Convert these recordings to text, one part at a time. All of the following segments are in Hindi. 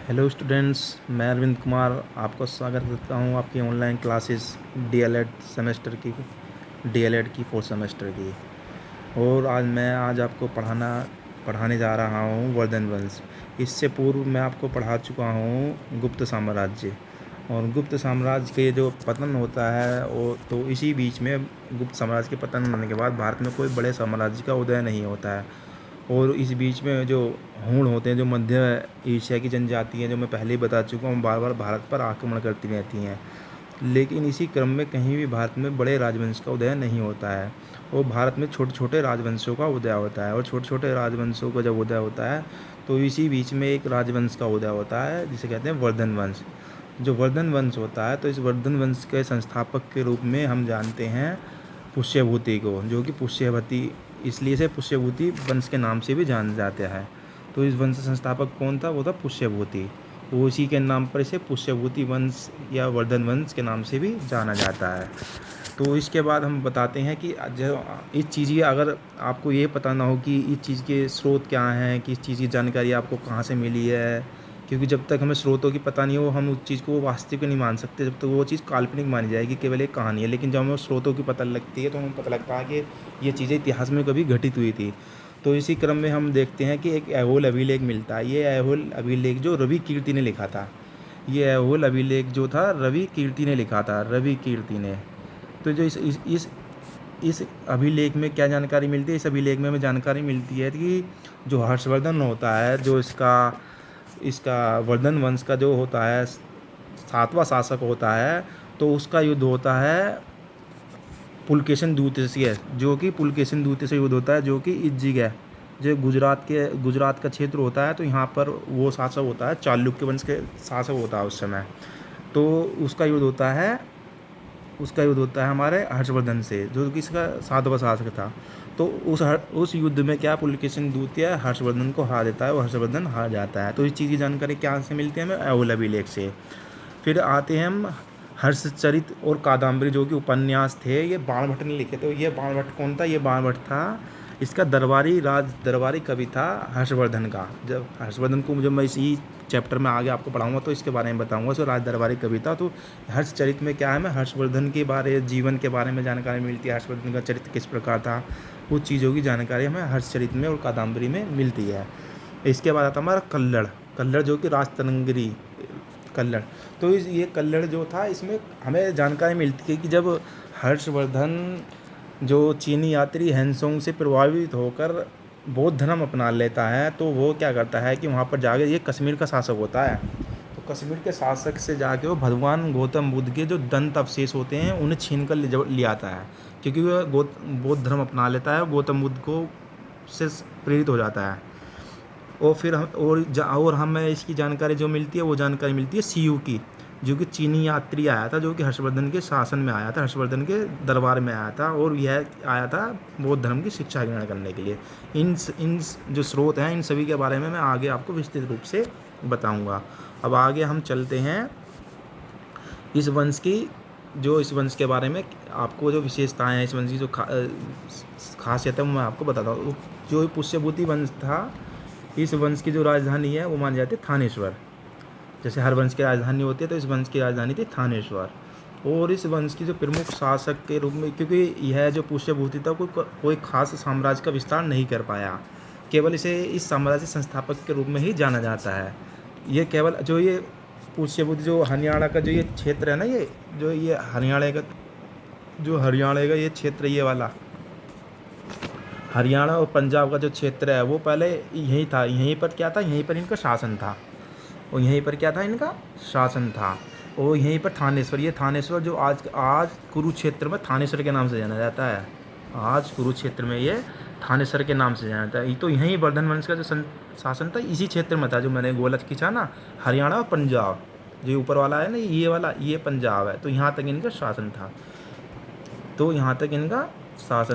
हेलो स्टूडेंट्स, मैं अरविंद कुमार आपका स्वागत करता हूँ आपकी ऑनलाइन क्लासेस डीएलएड सेमेस्टर की डीएलएड की फोर्थ सेमेस्टर की। और आज आपको पढ़ाने जा रहा हूँ वर्धन वंश। इससे पूर्व मैं आपको पढ़ा चुका हूँ गुप्त साम्राज्य। और गुप्त साम्राज्य के जो पतन होता है वो तो इसी बीच में गुप्त साम्राज्य के पतन होने के बाद भारत में कोई बड़े साम्राज्य का उदय नहीं होता है। और इस बीच में जो हूण होते हैं, जो मध्य एशिया की जनजाति हैं, जो मैं पहले ही बता चुका हूँ, बार बार भारत पर आक्रमण करती रहती हैं। लेकिन इसी क्रम में कहीं भी भारत में बड़े राजवंश का उदय नहीं होता है। और भारत में छोटे छोटे राजवंशों का उदय होता है। और छोटे छोटे राजवंशों का जब उदय होता है तो इसी बीच में एक राजवंश का उदय होता है जिसे कहते हैं वर्धन वंश। जो वर्धन वंश होता है तो इस वर्धन वंश के संस्थापक के रूप में हम जानते हैं पुष्यभूति को, जो कि पुष्यवती इसलिए से पुष्यभूति वंश के नाम से भी जाना जाता है। तो इस वंश संस्थापक कौन था? वो था पुष्यभूति। वो इसी के नाम पर इसे पुष्यभूति वंश या वर्धन वंश के नाम से भी जाना जाता है। तो इसके बाद हम बताते हैं कि जो इस चीज़ की अगर आपको ये पता ना हो कि इस चीज़ के स्रोत क्या हैं, कि इस चीज़ की जानकारी आपको कहाँ से मिली है, क्योंकि जब तक हमें स्रोतों की पता नहीं हो हम उस चीज़ को वास्तविक नहीं मान सकते, जब तक वो चीज़ काल्पनिक मानी जाएगी, केवल एक कहानी है। लेकिन जब हमें स्रोतों की पता लगती है तो हमें पता लगता है कि ये चीज़ें इतिहास में कभी घटित हुई थी। तो इसी क्रम में हम देखते हैं कि एक ऐहोल अभिलेख मिलता है। ये ऐहोल अभिलेख जो रवि कीर्ति ने लिखा था, ये ऐहोल अभिलेख जो था रवि कीर्ति ने लिखा था, रवि कीर्ति ने। तो जो इस अभिलेख में क्या जानकारी मिलती है? इस अभिलेख में हमें जानकारी मिलती है कि जो हर्षवर्धन होता है, जो इसका इसका वर्धन वंश का जो होता है सातवां शासक होता है, तो उसका युद्ध होता है पुलकेशिन द्वितीय से, जो कि पुलकेशिन द्वितीय से युद्ध होता है, जो कि इज्जिग है, जो गुजरात का क्षेत्र होता है। तो यहाँ पर वो शासक होता है, चालुक्य वंश के शासक होता है उस समय। तो उसका युद्ध होता है हमारे हर्षवर्धन से, जो कि इसका सातवां शासक था। तो उस युद्ध में क्या पुलकेशिन द्वितीय हर्षवर्धन को हार देता है, वो हर्षवर्धन हार जाता है। तो इस चीज़ की जानकारी क्या से मिलती है? हमें ऐहोल अभिलेख से। फिर आते हैं हम हर्षचरित और कादम्बरी, जो कि उपन्यास थे, ये बाणभट्ट ने लिखे। तो ये बाणभट्ट कौन था? ये बाणभट्ट था इसका दरबारी कवि था हर्षवर्धन का। जब हर्षवर्धन को जब मैं इसी चैप्टर में आगे आपको पढ़ाऊंगा तो इसके बारे में बताऊंगा। सो राज दरबारी कवि था। तो हर्षचरित में क्या है, मैं हर्षवर्धन के जीवन के बारे में जानकारी मिलती है। हर्षवर्धन का चरित्र किस प्रकार था, उस चीज़ों की जानकारी हमें हर्षचरित में और कादम्बरी में मिलती है। इसके बाद आता हमारा कल्लड़, जो कि राजतरंगिणी कल्लड़। तो ये कल्लड़ जो था, इसमें हमें जानकारी मिलती है कि जब हर्षवर्धन जो चीनी यात्री हैंसोंग से प्रभावित होकर बौद्ध धर्म अपना लेता है, तो वो क्या करता है कि वहाँ पर जाके, ये कश्मीर का शासक होता है, तो कश्मीर के शासक से जाके वो भगवान गौतम बुद्ध के जो दंत अवशेष होते हैं उन्हें छीन कर ले आता है। क्योंकि वह बौद्ध धर्म अपना लेता है, गौतम बुद्ध को से प्रेरित हो जाता है। और फिर और हमें इसकी जानकारी जो मिलती है, वो जानकारी मिलती है सीयू की, जो कि चीनी यात्री आया था, जो कि हर्षवर्धन के शासन में आया था, हर्षवर्धन के दरबार में आया था, और यह आया था बौद्ध धर्म की शिक्षा ग्रहण करने के लिए। इन जो स्रोत हैं, इन सभी के बारे में मैं आगे आपको विस्तृत रूप से बताऊंगा। अब आगे हम चलते हैं इस वंश के बारे में, आपको जो विशेषताएं हैं इस वंश की, जो खासियत है, वो मैं आपको बताता हूँ। जो पुष्यभूति वंश था, इस वंश की जो राजधानी है वो मानी जाती है थानेश्वर। जैसे हर वंश की राजधानी होती है, तो इस वंश की राजधानी थी थानेश्वर। और इस वंश की जो प्रमुख शासक के रूप में, क्योंकि यह जो पुष्यभूति था कोई खास साम्राज्य का विस्तार नहीं कर पाया, केवल इसे इस साम्राज्य संस्थापक के रूप में ही जाना जाता है। ये केवल जो ये पुष्यभूति जो हरियाणा का जो ये क्षेत्र है ना, ये हरियाणा का ये क्षेत्र, ये वाला हरियाणा और पंजाब का जो क्षेत्र है, वो पहले यहीं था। यहीं पर क्या था? यहीं पर इनका शासन था। और यहीं पर क्या था? इनका शासन था। और यहीं पर थानेश्वर, ये थानेश्वर जो आज कुरुक्षेत्र में थानेश्वर के नाम से जाना जाता है। आज कुरुक्षेत्र में ये थानेश्वर के नाम से जाना जाता है। तो यहीं वर्धन वंश का जो शासन था, इसी क्षेत्र में था, जो मैंने गोलक खींचा ना, हरियाणा और पंजाब, जो ऊपर वाला है ना, ये वाला, ये पंजाब है। तो यहाँ तक इनका शासन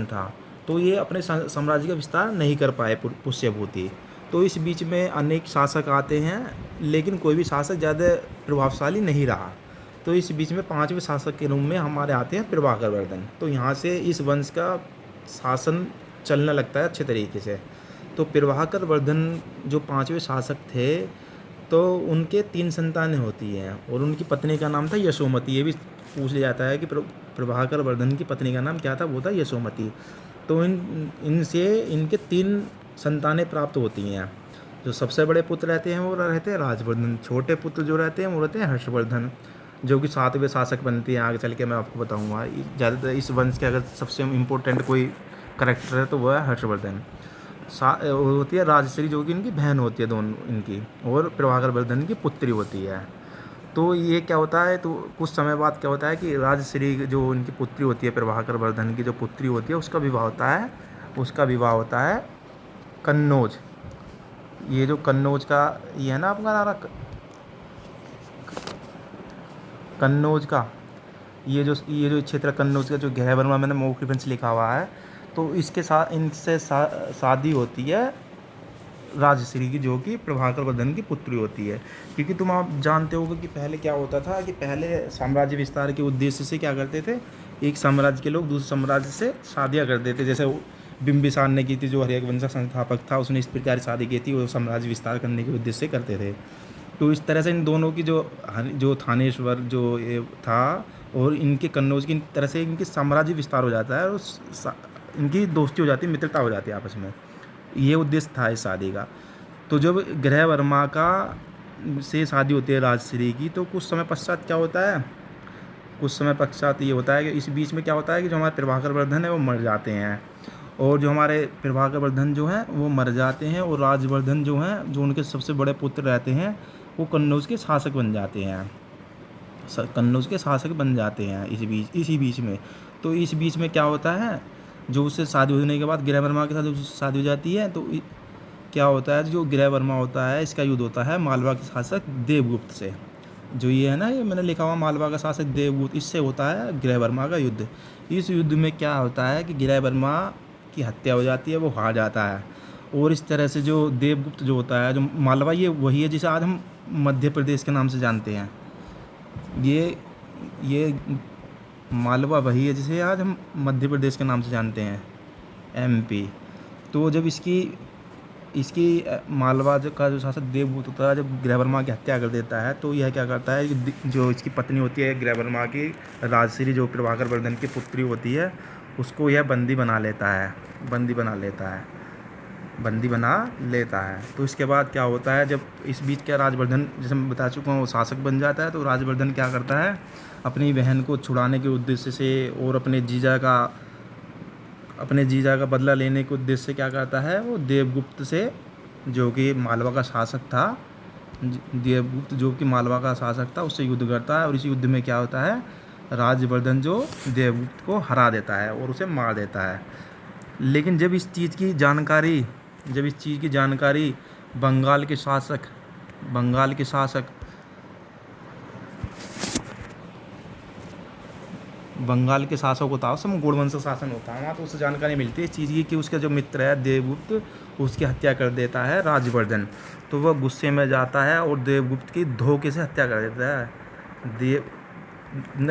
था। तो ये अपने साम्राज्य का विस्तार नहीं कर पाए पुष्यभूति। तो इस बीच में अनेक शासक आते हैं, लेकिन कोई भी शासक ज़्यादा प्रभावशाली नहीं रहा। तो इस बीच में पांचवें शासक के रूप में हमारे आते हैं प्रभाकर वर्धन। तो यहाँ से इस वंश का शासन चलने लगता है अच्छे तरीके से। तो प्रभाकर वर्धन जो पांचवें शासक थे, तो उनके 3 संतानें होती हैं और उनकी पत्नी का नाम था यशोमती। ये भी पूछ लिया जाता है कि प्रभाकर वर्धन की पत्नी का नाम क्या था, वो था यशोमती। तो इनसे इनके 3 संतानें प्राप्त होती हैं। जो सबसे बड़े पुत्र रहते हैं वो रहते हैं राजवर्धन, छोटे पुत्र जो रहते हैं वो रहते हैं हर्षवर्धन, जो कि 7वें शासक बनते हैं। आगे चल के मैं आपको बताऊँगा। ज़्यादातर इस वंश के अगर सबसे इम्पोर्टेंट कोई करैक्टर है तो वो है हर्षवर्धन। होती है राजश्री, जो कि इनकी बहन होती है दोनों इनकी, और प्रभाकर वर्धन की पुत्री होती है। तो ये क्या होता है, तो कुछ समय बाद क्या होता है कि राजश्री जो उनकी पुत्री होती है, प्रभाकर वर्धन की जो पुत्री होती है, उसका विवाह होता है कन्नौज। ये जो कन्नौज का ये है ना आपका नारा, कन्नौज का ये जो क्षेत्र कन्नौज का जो गृह वर्मा मैंने मौखिक रेफरेंस लिखा हुआ है, तो इसके साथ इनसे शादी होती है राजश्री की, जो कि प्रभाकर वर्धन की पुत्री होती है। क्योंकि तुम आप जानते होगे कि पहले क्या होता था कि पहले साम्राज्य विस्तार के उद्देश्य से क्या करते थे, एक साम्राज्य के लोग दूसरे साम्राज्य से शादियाँ करते थे। जैसे बिंबिसार ने की थी, जो हर्यक वंश का संस्थापक था, उसने इस प्रकार शादी की थी, वो साम्राज्य विस्तार करने के उद्देश्य से करते थे। तो इस तरह से इन दोनों की जो थानेश्वर जो ये था और इनके कन्नौज की तरह से इनकी साम्राज्य विस्तार हो जाता है और इनकी दोस्ती हो जाती है, मित्रता हो जाती है आपस में। ये उद्देश्य था इस शादी का। तो जब गृह वर्मा का से शादी होती है राजश्री की, तो कुछ समय पश्चात क्या होता है, कुछ समय पश्चात ये होता है कि इस बीच में क्या होता है कि जो हमारे प्रभाकर वर्धन है वो मर जाते हैं, और जो हमारे प्रभाकर वर्धन जो हैं वो मर जाते हैं, और राजवर्धन जो हैं, जो उनके सबसे बड़े पुत्र रहते हैं, वो कन्नौज के शासक बन जाते हैं, कन्नौज के शासक बन जाते हैं इसी बीच में। तो इस बीच में क्या होता है, जो उससे शादी होने के बाद गृह वर्मा के साथ शादी हो जाती है, तो क्या होता है, जो गृह वर्मा होता है इसका युद्ध होता है मालवा के शासक देवगुप्त से। जो ये है ना, ये मैंने लिखा हुआ मालवा का शासक देवगुप्त, इससे होता है गृह वर्मा का युद्ध। इस युद्ध में क्या होता है कि गृह वर्मा की हत्या हो जाती है, वो हार जाता है। और इस तरह से जो देवगुप्त जो होता है, जो मालवा, ये वही है जिसे आज हम मध्य प्रदेश के नाम से जानते हैं। ये मालवा वही है जिसे आज हम मध्य प्रदेश के नाम से जानते हैं, MP। तो जब इसकी मालवा का जो शासक देवगुप्त होता है, जब गृह वर्मा की हत्या कर देता है, तो यह क्या करता है, जो इसकी पत्नी होती है गृह वर्मा की, राजश्री, जो प्रभाकर वर्धन की पुत्री होती है, उसको यह बंदी बना लेता है। तो इसके बाद क्या होता है, जब इस बीच क्या राजवर्धन, जैसे मैं बता चुका हूँ, वो शासक बन जाता है। तो राजवर्धन क्या करता है, अपनी बहन को छुड़ाने के उद्देश्य से और अपने जीजा का बदला लेने के उद्देश्य से क्या करता है, वो देवगुप्त से, जो कि मालवा का शासक था, देवगुप्त जो कि मालवा का शासक था, उससे युद्ध करता है। और इस युद्ध में क्या होता है, राजवर्धन जो देवगुप्त को हरा देता है और उसे मार देता है। लेकिन जब इस चीज़ की जानकारी बंगाल के शासक होता है, उस समय गौड़ वंश का शासन होता है वहाँ, तो उससे जानकारी मिलती है इस चीज़ की कि उसका जो मित्र है देवगुप्त, उसकी हत्या कर देता है राजवर्धन। तो वह गुस्से में जाता है और देवगुप्त की धोखे से हत्या कर देता है।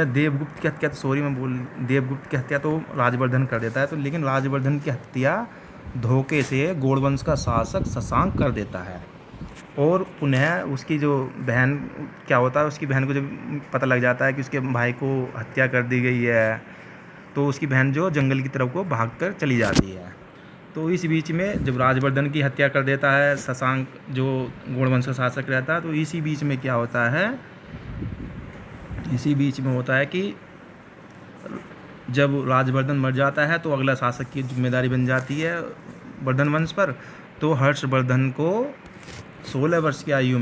देवगुप्त की हत्या तो राजवर्धन कर देता है, तो लेकिन राजवर्धन की हत्या धोखे से गौड़ वंश का शासक शशांक कर देता है। और पुनः उसकी जो बहन, क्या होता है, उसकी बहन को जब पता लग जाता है कि उसके भाई को हत्या कर दी गई है, तो उसकी बहन जो जंगल की तरफ को भागकर चली जाती है। तो इस बीच में जब राजवर्धन की हत्या कर देता है शशांक, जो गौड़ वंश का शासक रहता है, तो इसी बीच में क्या होता है, कि जब राजवर्धन मर जाता है तो अगला शासक की जिम्मेदारी बन जाती है वर्धन वंश पर। तो हर्षवर्धन को 16 वर्ष की आयु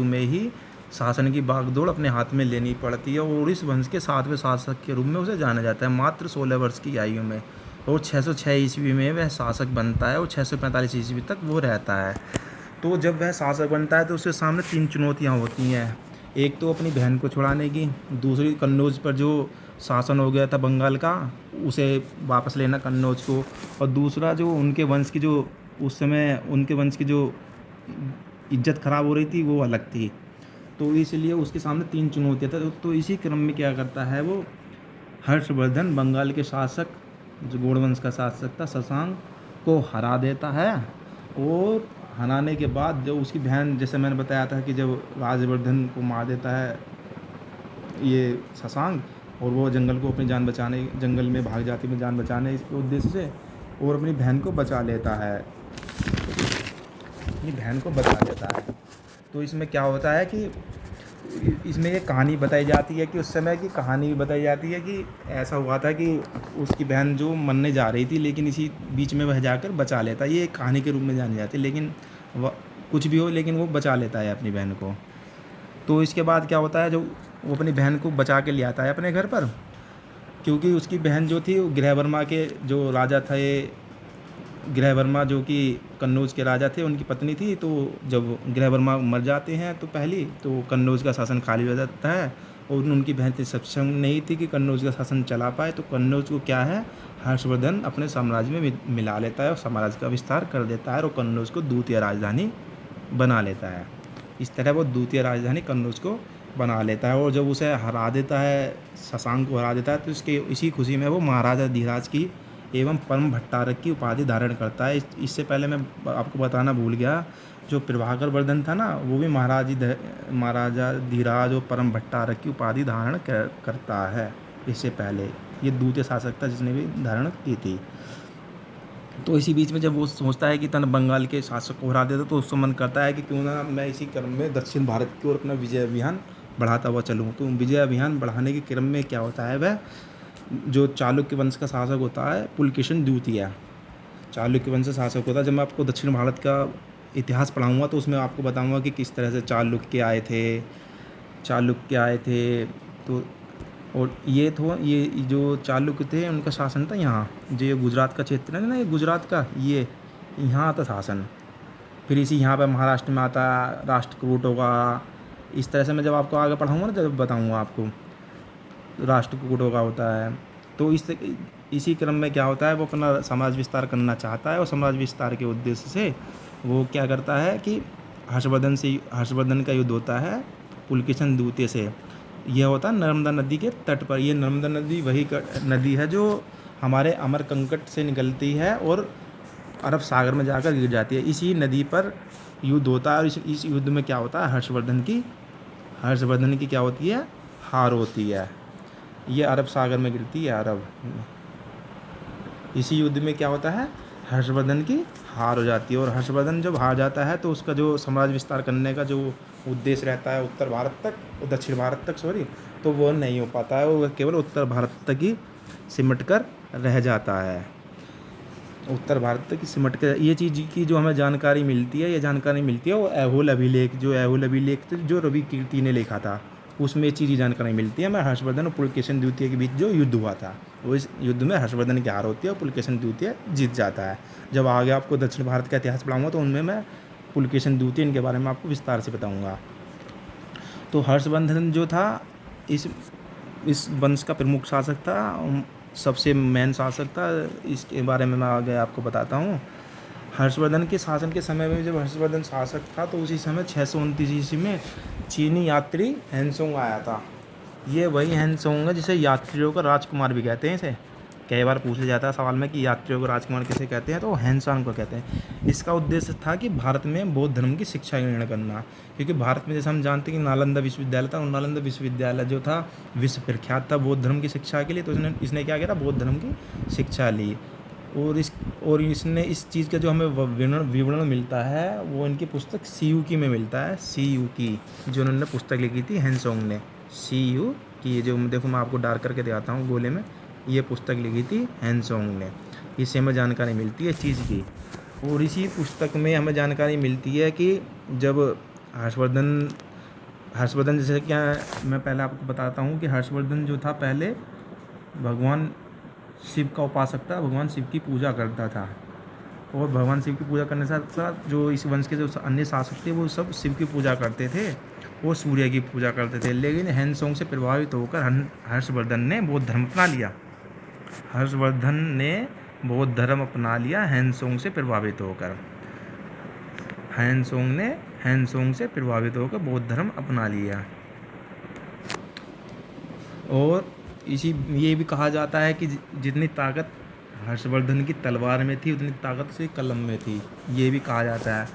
में ही शासन की बागडोर अपने हाथ में लेनी पड़ती है, और इस वंश के 7वें शासक के रूप में उसे जाना जाता है, मात्र 16 वर्ष की आयु में। और 606 ईस्वी में वह शासक बनता है और 645 ईस्वी तक वो रहता है। तो जब वह शासक बनता है तो उसके सामने 3 चुनौतियाँ होती हैं। एक तो अपनी बहन को छुड़ाने की, दूसरी कन्नौज पर जो शासन हो गया था बंगाल का, उसे वापस लेना कन्नौज को, और दूसरा जो उनके वंश की जो उस समय उनके वंश की जो इज्जत ख़राब हो रही थी वो अलग थी। तो इसलिए उसके सामने 3 चुनौतियाँ था। तो इसी क्रम में क्या करता है, वो हर्षवर्धन बंगाल के शासक, जो गौड़ वंश का शासक था, शशांक को हरा देता है और हराने के बाद जो उसकी बहन, जैसे मैंने बताया था कि जब राजवर्धन को मार देता है ये शशांक, और वो जंगल को अपनी जान बचाने, जंगल में भाग जाती है जान बचाने के उद्देश्य से, और अपनी बहन को बचा लेता है, अपनी बहन को बचा लेता है। तो इसमें क्या होता है कि इसमें ये कहानी बताई जाती है कि उस समय की कहानी भी बताई जाती है कि ऐसा हुआ था कि उसकी बहन जो मरने जा रही थी, लेकिन इसी बीच में वह जाकर बचा लेता है। ये एक कहानी के रूप में जानी जाती है, लेकिन वह कुछ भी हो, लेकिन वो बचा लेता है अपनी बहन को। तो इसके बाद क्या होता है, जो वो अपनी बहन को बचा के ले आता है अपने घर पर, क्योंकि उसकी बहन जो थी वो गृहवर्मा के जो राजा थे, गृहवर्मा जो कि कन्नौज के राजा थे, उनकी पत्नी थी। तो जब गृहवर्मा मर जाते हैं तो पहले तो कन्नौज का शासन खाली हो जाता है, और उनकी बहन इतनी सक्षम नहीं थी कि कन्नौज का शासन चला पाए। तो कन्नौज को क्या है, हर्षवर्धन अपने साम्राज्य में मिला लेता है और साम्राज्य का विस्तार कर देता है, और कन्नौज को द्वितीय राजधानी बना लेता है। इस तरह वो द्वितीय राजधानी कन्नौज को बना लेता है। और जब उसे हरा देता है, शशांक को हरा देता है, तो इसके इसी खुशी में वो महाराजा धीराज की एवं परम भट्टारक की उपाधि धारण करता है। इससे पहले मैं आपको बताना भूल गया, जो प्रभाकर वर्धन था ना, वो भी महाराजा धीराज और परम भट्टारक की उपाधि धारण करता है। इससे पहले ये द्वितीय शासक था जिसने भी धारण की थी। तो इसी बीच में जब वो सोचता है कि तन बंगाल के शासक को हरा देता, तो उसको मन करता है कि क्यों ना मैं इसी क्रम में दक्षिण भारत की ओर अपना विजय अभियान बढ़ाता हुआ चलूँ। तो विजय अभियान बढ़ाने के क्रम में क्या होता है, वह जो चालुक्य वंश का शासक होता है पुलकेशिन द्वितीय, चालुक्य वंश का शासक होता है। जब मैं आपको दक्षिण भारत का इतिहास पढ़ाऊँगा तो उसमें आपको बताऊँगा कि किस तरह से चालुक्य आए थे। तो और ये जो चालुक्य थे उनका शासन था यहाँ, जो ये गुजरात का क्षेत्र है ना, ये गुजरात का, ये यहाँ आता शासन। फिर इसी यहाँ पर महाराष्ट्र में आता राष्ट्रकूट होगा। इस तरह से मैं जब आपको आगे पढ़ाऊँगा ना, जब बताऊँगा आपको, राष्ट्रकूट होगा होता है। तो इसी क्रम में क्या होता है, वो अपना साम्राज्य विस्तार करना चाहता है, और साम्राज्य विस्तार के उद्देश्य से वो क्या करता है कि हर्षवर्धन का युद्ध होता है पुलकेशिन द्वितीय से। यह होता है नर्मदा नदी के तट पर। ये नर्मदा नदी वही नदी है जो हमारे अमरकंटक से निकलती है और अरब सागर में जाकर गिर जाती है। इसी नदी पर युद्ध होता है, और इस युद्ध में क्या होता है, हर्षवर्धन की क्या होती है, हार होती है। ये अरब सागर में गिरती है, इसी युद्ध में क्या होता है, हर्षवर्धन की हार हो जाती है। और हर्षवर्धन जब हार जाता है तो उसका जो साम्राज्य विस्तार करने का जो उद्देश्य रहता है उत्तर भारत तक, दक्षिण भारत तक तो वो नहीं हो पाता है, वो केवल उत्तर भारत तक ही सिमट कर रह जाता है। उत्तर भारत तक ही सिमट कर, ये चीज़ की जो हमें जानकारी मिलती है, वो ऐहोल अभिलेख, जो रवि कीर्ति ने लिखा था, उसमें ये चीज़ की जानकारी मिलती है। मैं हर्षवर्धन और पुलकेशिन द्वितीय के बीच जो युद्ध हुआ था, वो इस युद्ध में हर्षवर्धन की हार होती है और पुलकेशिन द्वितीय जीत जाता है। जब आगे आपको दक्षिण भारत का इतिहास पढ़ाऊँगा तो उनमें मैं पुलकेशिन द्वितीय इनके बारे में आपको विस्तार से बताऊँगा। तो हर्षवर्धन जो था इस वंश का प्रमुख शासक था, सबसे मेन शासक था। इसके बारे में मैं आगे आपको बताता हूँ। हर्षवर्धन के शासन के समय में जब हर्षवर्धन शासक था तो उसी समय 629 ईस्वी में चीनी यात्री हैंसोंग आया था। ये वही हैंसोंग है जिसे यात्रियों का राजकुमार भी कहते हैं। इसे कई बार पूछा जाता है सवाल में कि यात्रियों को राजकुमार किसे कहते हैं, तो हैंसोंग को कहते हैं। इसका उद्देश्य था कि भारत में बौद्ध धर्म की शिक्षा ग्रहण करना, क्योंकि भारत में जैसे हम जानते हैं कि नालंदा विश्वविद्यालय था, और नालंदा विश्वविद्यालय जो था विश्व प्रख्यात था बौद्ध धर्म की शिक्षा के लिए। तो इसने क्या किया, बौद्ध धर्म की शिक्षा ली। और इसने इस चीज़ का जो हमें विवरण मिलता है वो इनकी पुस्तक सीयूकी में मिलता है। सीयूकी जो उन्होंने पुस्तक लिखी थी हैंसोंग ने, सीयूकी, जो देखो मैं आपको डार्क करके दिखाता हूँ गोले में, ये पुस्तक लिखी थी हैंसोंग ने। इससे हमें जानकारी मिलती है चीज़ की। और इसी पुस्तक में हमें जानकारी मिलती है कि जब हर्षवर्धन जैसे क्या, मैं पहले आपको बताता हूँ कि हर्षवर्धन जो था पहले भगवान शिव का उपासक था, भगवान शिव की पूजा करता था। और भगवान शिव की पूजा करने के साथ साथ जो इस वंश के जो अन्य शासक थे वो सब शिव की पूजा करते थे, वो सूर्य की पूजा करते थे। लेकिन हैंसोंग से प्रभावित होकर हर्षवर्धन ने बौद्ध धर्म अपना लिया। हैंसोंग से प्रभावित होकर बौद्ध धर्म अपना लिया। और ये भी कहा जाता है कि जितनी ताकत हर्षवर्धन की तलवार में थी उतनी ताकत से कलम में थी, ये भी कहा जाता है।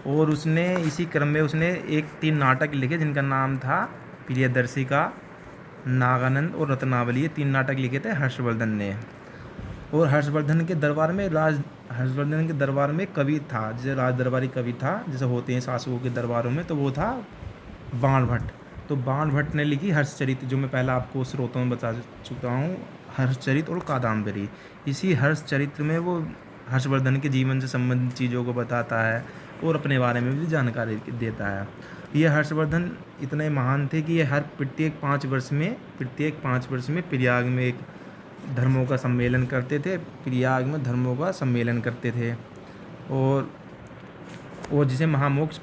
और उसने इसी क्रम में उसने 3 नाटक लिखे जिनका नाम था प्रियदर्शिका, नागानंद और रत्नावली। ये 3 नाटक लिखे थे हर्षवर्धन ने। और हर्षवर्धन के दरबार में कवि था, जैसे राज दरबारी कवि था, जैसे होते हैं शासकों के दरबारों में, तो वो था बाणभट्ट। तो बाणभट्ट ने लिखी हर्षचरित, जो मैं पहले आपको स्रोतों में बता चुका हूँ, हर्षचरित और कादम्बरी। इसी हर्षचरित्र में वो हर्षवर्धन के जीवन से संबंधित चीज़ों को बताता है और अपने बारे में भी जानकारी देता है। ये हर्षवर्धन इतने महान थे कि ये हर प्रत्येक 5 वर्ष में प्रयाग में एक धर्मों का सम्मेलन करते थे। प्रयाग में धर्मों का सम्मेलन करते थे और जिसे महामोक्ष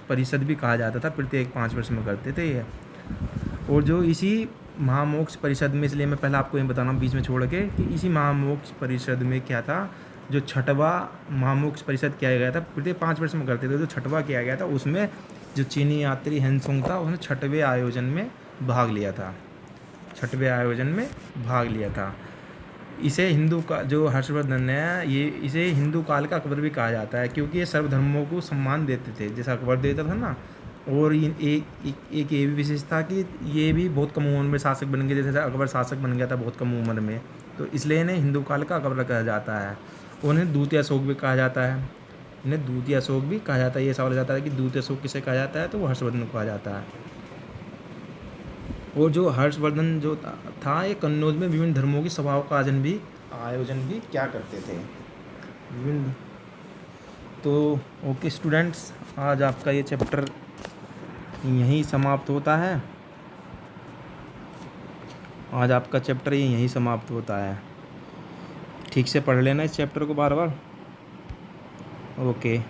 परिषद भी कहा जाता था। प्रत्येक 5 वर्ष में करते थे ये। और जो इसी महामोक्ष परिषद में, इसलिए मैं पहले आपको ये बताना बीच में छोड़ के, कि इसी महामोक्ष परिषद में क्या था, जो छठवां महामोक्ष परिषद किया गया था, प्रत्येक 5 वर्ष में करते थे, जो छठवां किया गया था उसमें जो चीनी यात्री हेनसोंग था उसने छठवें आयोजन में भाग लिया था। इसे हिंदू का जो हर्षवर्धन है, ये इसे हिंदू काल का अकबर भी कहा जाता है, क्योंकि ये सर्वधर्मों को सम्मान देते थे, जैसा अकबर देता था ना। और एक ये भी विशेषता कि ये भी बहुत कम उम्र में शासक बन गए, जैसे अकबर शासक बन गया था बहुत कम उम्र में, तो इसलिए इन्हें हिंदू काल का अकबर कहा जाता है। उन्हें द्वितीय अशोक भी कहा जाता है। ये सवाल जाता है कि द्वितीय अशोक किसे कहा जाता है, तो वो हर्षवर्धन को कहा जाता है। और जो हर्षवर्धन जो था, ये कन्नौज में विभिन्न धर्मों की सभाओं का आयोजन भी क्या करते थे विभिन्न। तो ओके स्टूडेंट्स, आज आपका ये चैप्टर यहीं समाप्त होता है। ठीक से पढ़ लेना इस चैप्टर को बार बार। ओके।